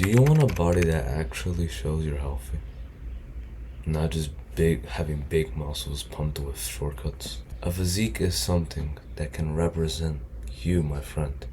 Do you want a body that actually shows you're healthy? Not just having big muscles pumped with shortcuts. A physique is something that can represent you, my friend.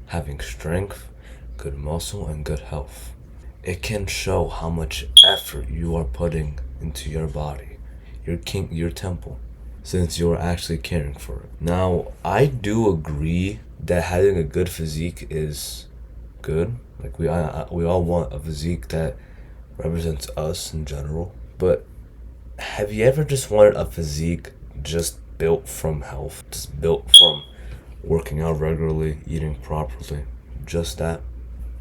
Having strength, good muscle, and good health. It can show how much effort you are putting into your body, your temple, since you're actually caring for it. Now, I do agree that having a good physique is good. Like we all want a physique that represents us in general. But have you ever just wanted a physique just built from health, just built from working out regularly, eating properly, just that?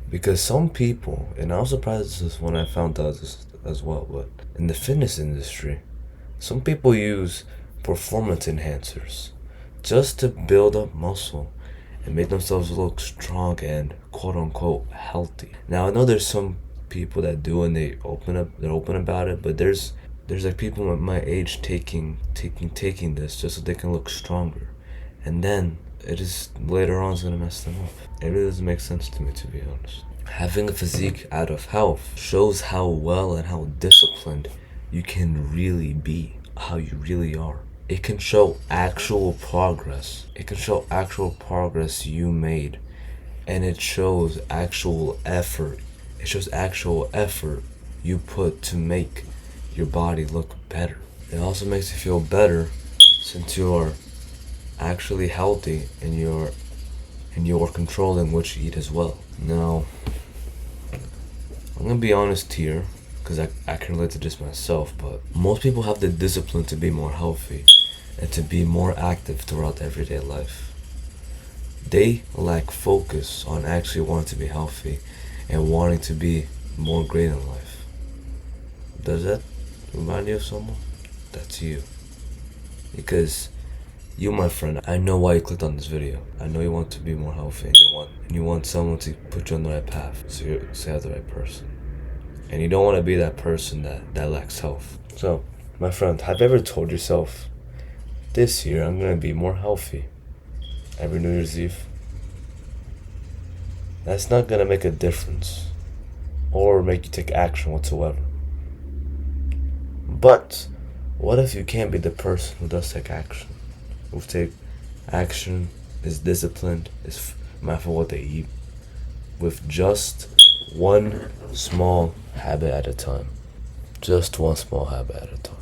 Because some people, and I was surprised this when I found out this as well, but in the fitness industry, some people use performance enhancers just to build up muscle and make themselves look strong and quote unquote healthy. Now I know there's some people that do and they're open about it, but there's like people at my age taking this just so they can look stronger. And then it is later on is gonna mess them up. It really doesn't make sense to me, to be honest. Having a physique out of health shows how well and how disciplined you can really be, how you really are. It can show actual progress. It can show actual progress you made. And it shows actual effort. It shows actual effort you put to make your body look better. It also makes you feel better since you're actually healthy and you're controlling what you eat as well. Now, I'm gonna be honest here, because I can relate to this myself, but most people have the discipline to be more healthy and to be more active throughout everyday life. They lack focus on actually wanting to be healthy and wanting to be more great in life. Does that remind you of someone? That's you. Because you, my friend, I know why you clicked on this video. I know you want to be more healthy and you want someone to put you on the right path, so you're the right person. And you don't want to be that person that lacks health. So, my friend, have you ever told yourself, this year I'm gonna be more healthy every New Year's Eve? That's not gonna make a difference or make you take action whatsoever. But what if you can't be the person who does take action? Who take action, is disciplined, is mindful of what they eat, with just one small habit at a time. Just one small habit at a time.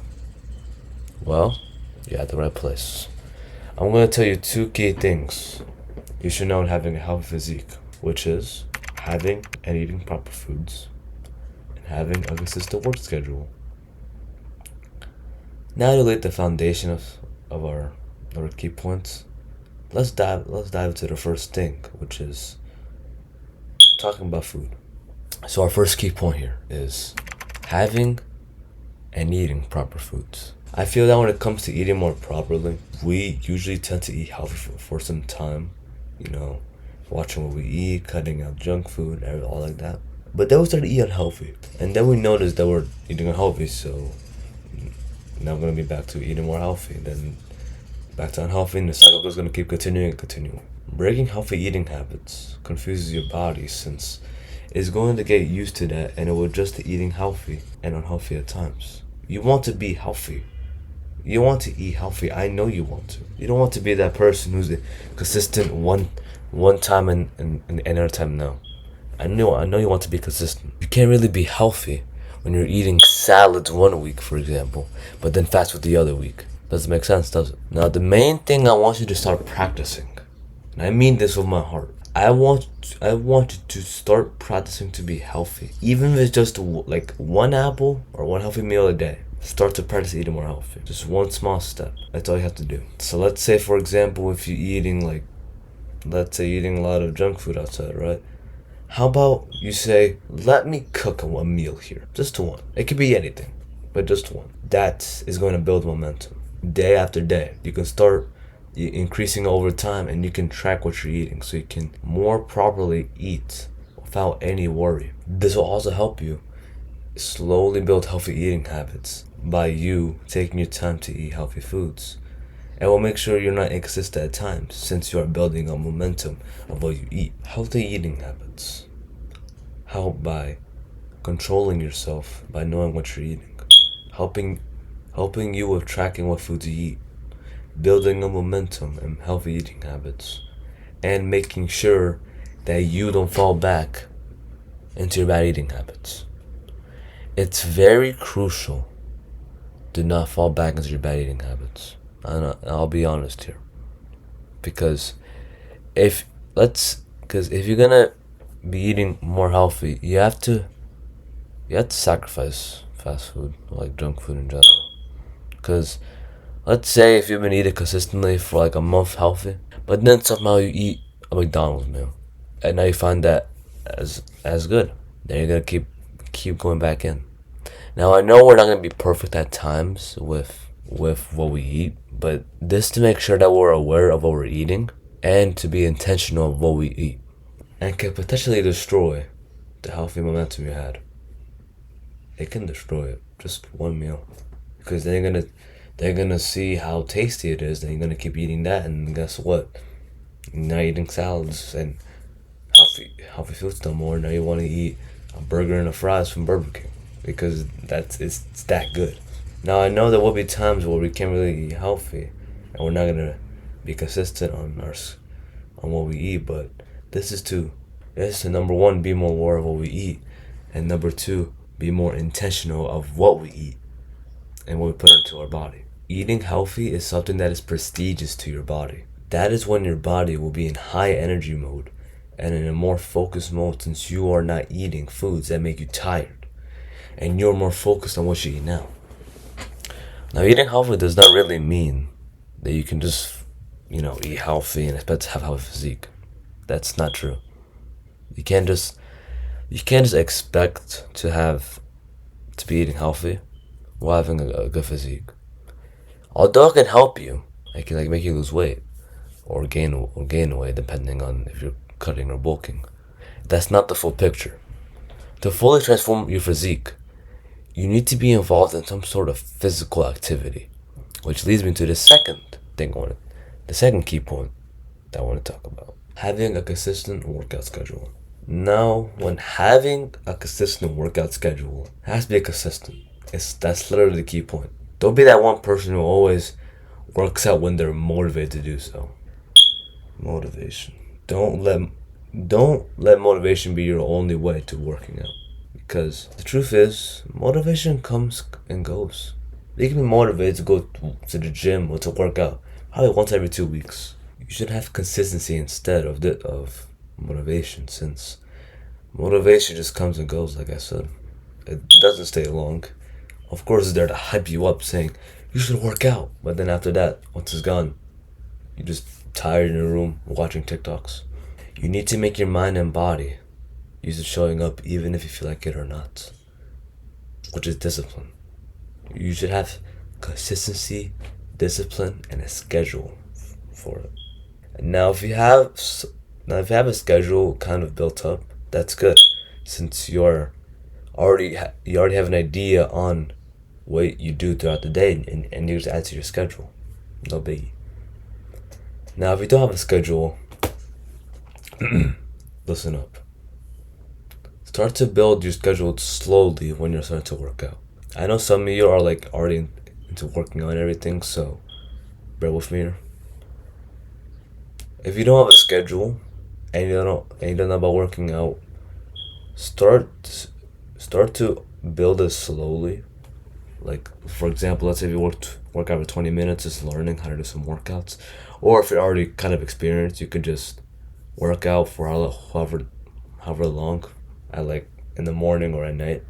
Well, you're at the right place. I'm going to tell you two key things you should know in having a healthy physique, which is having and eating proper foods and having a consistent work schedule. Now to lay the foundation of our key points, let's dive into the first thing, which is talking about food. So our first key point here is having and eating proper foods. I feel that when it comes to eating more properly, we usually tend to eat healthy for some time, watching what we eat, cutting out junk food, all like that. But then we start to eat unhealthy, and then we notice that we're eating unhealthy, so now we're gonna be back to eating more healthy, then back to unhealthy, and the cycle is gonna keep continuing. Breaking healthy eating habits confuses your body since it's going to get used to that and it will adjust to eating healthy and unhealthy at times. You want to be healthy. You want to eat healthy. I know you want to. You don't want to be that person who's consistent one time and another time no. I know you want to be consistent. You can't really be healthy when you're eating salads one week, for example, but then fast food the other week. Doesn't make sense, does it? Now, the main thing I want you to start practicing, and I mean this with my heart, I want you to start practicing to be healthy. Even if it's just like one apple or one healthy meal a day. Start to practice eating more healthy. Just one small step. That's all you have to do. So let's say, for example, if you're eating a lot of junk food outside, right? How about you say, let me cook one meal here. Just one. It could be anything, but just one. That is going to build momentum. Day after day. You can start increasing over time and you can track what you're eating so you can more properly eat without any worry. This will also help you slowly build healthy eating habits by you taking your time to eat healthy foods. And will make sure you're not inconsistent at times since you are building a momentum of what you eat. Healthy eating habits. help by controlling yourself by knowing what you're eating, helping helping you with tracking what foods you eat, building a momentum and healthy eating habits, and making sure that you don't fall back into your bad eating habits. It's very crucial to not fall back into your bad eating habits. I'll be honest here, because if because if you're gonna be eating more healthy, you have to sacrifice fast food, like junk food in general. Because let's say if you've been eating consistently for like a month healthy, but then somehow you eat a McDonald's meal, and now you find that as good, then you're gonna keep going back in. Now I know we're not gonna be perfect at times with what we eat, but this to make sure that we're aware of what we're eating and to be intentional of what we eat, and can potentially destroy the healthy momentum you had. It can destroy it, just one meal, because they're gonna see how tasty it is. Then you're gonna keep eating that, and guess what? You're not eating salads and healthy foods no more. Now you want to eat a burger and a fries from Burger King because it's that good. Now I know there will be times where we can't really eat healthy, and we're not gonna be consistent on what we eat. But this is to number one, be more aware of what we eat, and number two, be more intentional of what we eat and what we put into our body. Eating healthy is something that is prestigious to your body. That is when your body will be in high energy mode and in a more focused mode, since you are not eating foods that make you tired and you're more focused on what you eat now. Now, eating healthy does not really mean that you can just, eat healthy and expect to have a healthy physique. That's not true. You can't just expect to be eating healthy while having a good physique. Although it can help you, it can make you lose weight or gain weight depending on if you're cutting or bulking. That's not the full picture. To fully transform your physique, you need to be involved in some sort of physical activity, which leads me to the second key point that I want to talk about: having a consistent workout schedule. Now, when having a consistent workout schedule, it has to be consistent. That's literally the key point. Don't be that one person who always works out when they're motivated to do so. Motivation. Don't let motivation be your only way to working out. Because the truth is, motivation comes and goes. You can be motivated to go to the gym or to work out probably once every 2 weeks. You should have consistency instead of motivation, since motivation just comes and goes, like I said. It doesn't stay long. Of course, it's there to hype you up, saying you should work out. But then after that, once it's gone, you're just tired in your room watching TikToks. You need to make your mind and body use it showing up even if you feel like it or not, which is discipline. You should have consistency, discipline, and a schedule for it. And now, if you have a schedule kind of built up, that's good, since you already have an idea on what you do throughout the day, and you just add to your schedule. No biggie. Now, if you don't have a schedule, listen up. Start to build your schedule slowly when you're starting to work out. I know some of you are already into working out and everything, so bear with me here. If you don't have a schedule and you don't know about working out, start to build it slowly. Like, for example, let's say if you work out for 20 minutes, just learning how to do some workouts. Or if you're already kind of experienced, you could just work out for however long, in the morning or at night.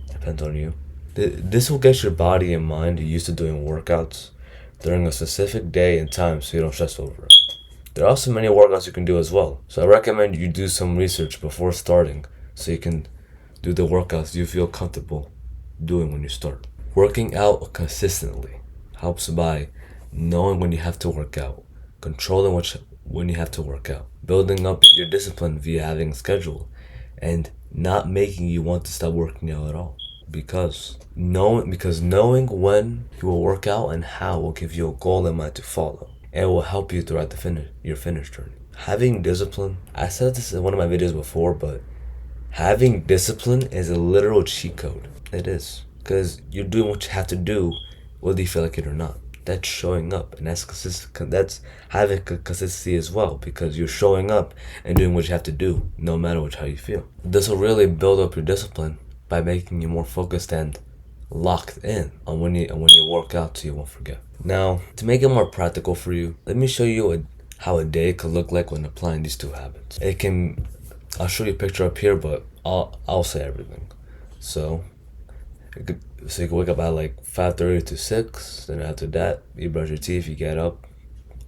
Depends on you. This will get your body and mind used to doing workouts during a specific day and time, so you don't stress over it. There are also many workouts you can do as well, so I recommend you do some research before starting so you can do the workouts you feel comfortable doing when you start. Working out consistently helps by knowing when you have to work out, controlling when you have to work out, building up your discipline via having a schedule, and not making you want to stop working out at all. Because knowing when you will work out and how will give you a goal in mind to follow. And it will help you throughout your finish journey. Having discipline, I said this in one of my videos before, but Having discipline is a literal cheat code. It is. Because you're doing what you have to do, whether you feel like it or not. That's showing up, and that's having consistency as well, because you're showing up and doing what you have to do, no matter how you feel. This will really build up your discipline by making you more focused and locked in on when you work out, so you won't forget. Now, to make it more practical for you, let me show you how a day could look like when applying these two habits. I'll show you a picture up here, but I'll say everything. So you can wake up at like 5:30 to 6. Then after that, you brush your teeth, you get up,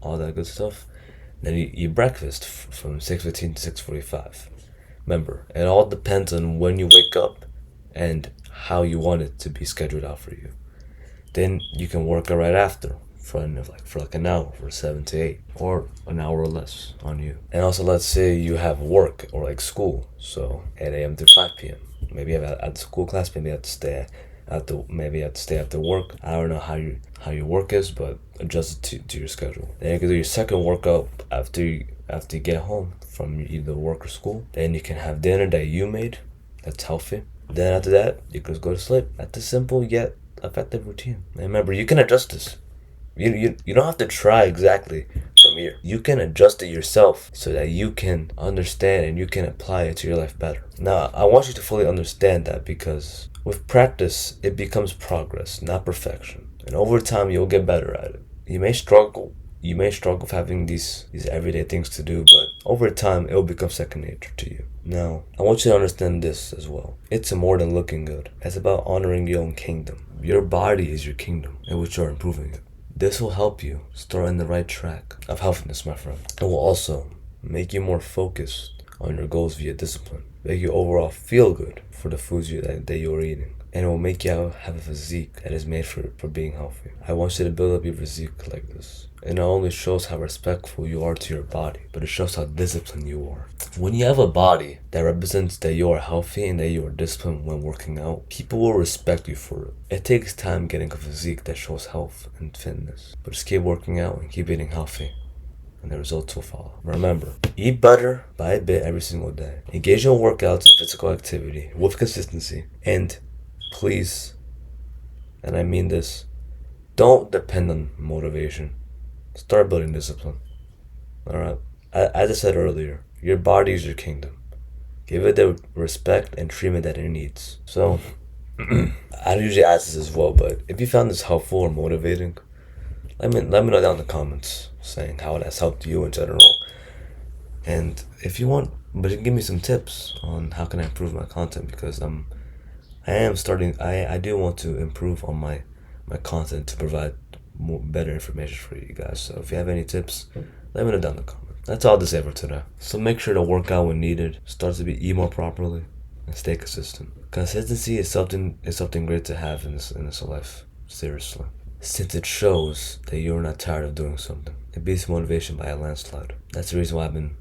all that good stuff. Then you eat breakfast from 6:15 to 6:45. Remember, it all depends on when you wake up and how you want it to be scheduled out for you. Then you can work out right after for an hour, for 7 to 8, or an hour or less on you. And also, let's say you have work or like school, so 8 a.m. to 5 p.m. Maybe you have at school class, maybe you have to stay after work. I don't know how your work is, but adjust it to your schedule. Then you can do your second workout after you get home from either work or school. Then you can have dinner that you made, that's healthy. Then after that, you can go to sleep. That's a simple yet effective routine. And remember, you can adjust this. You don't have to try exactly from here. You can adjust it yourself so that you can understand and you can apply it to your life better. Now, I want you to fully understand that, because with practice, it becomes progress, not perfection. And over time, you'll get better at it. You may struggle with having these everyday things to do, but over time, it will become second nature to you. Now, I want you to understand this as well. It's more than looking good. It's about honoring your own kingdom. Your body is your kingdom, in which you're improving it. This will help you start on the right track of healthiness, my friend. It will also make you more focused on your goals via discipline. Make you overall feel good for the foods that you're eating. And it will make you have a physique that is made for being healthy. I want you to build up your physique like this. It not only shows how respectful you are to your body, but it shows how disciplined you are. When you have a body that represents that you are healthy and that you are disciplined when working out, people will respect you for it. It takes time getting a physique that shows health and fitness, but just keep working out and keep eating healthy, and the results will follow. Remember, eat better by a bit every single day. Engage in workouts and physical activity with consistency, and please, and I mean this, don't depend on motivation. Start building discipline. Alright? As I said earlier, your body is your kingdom. Give it the respect and treatment that it needs. So, I usually ask this as well, but if you found this helpful or motivating, let me know down in the comments saying how it has helped you in general. And if you want, but you can give me some tips on how can I improve my content, because I do want to improve on my content to provide better information for you guys. So if you have any tips, let me know down in the comments. That's all to say for today. So make sure to work out when needed, eat more properly, and stay consistent. Consistency is something great to have in this life. Seriously. Since it shows that you're not tired of doing something. It beats motivation by a landslide. That's the reason why I've been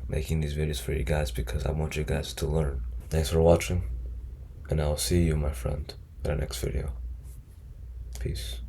making these videos for you guys, because I want you guys to learn. Thanks for watching, and I'll see you, my friend, in the next video. Peace.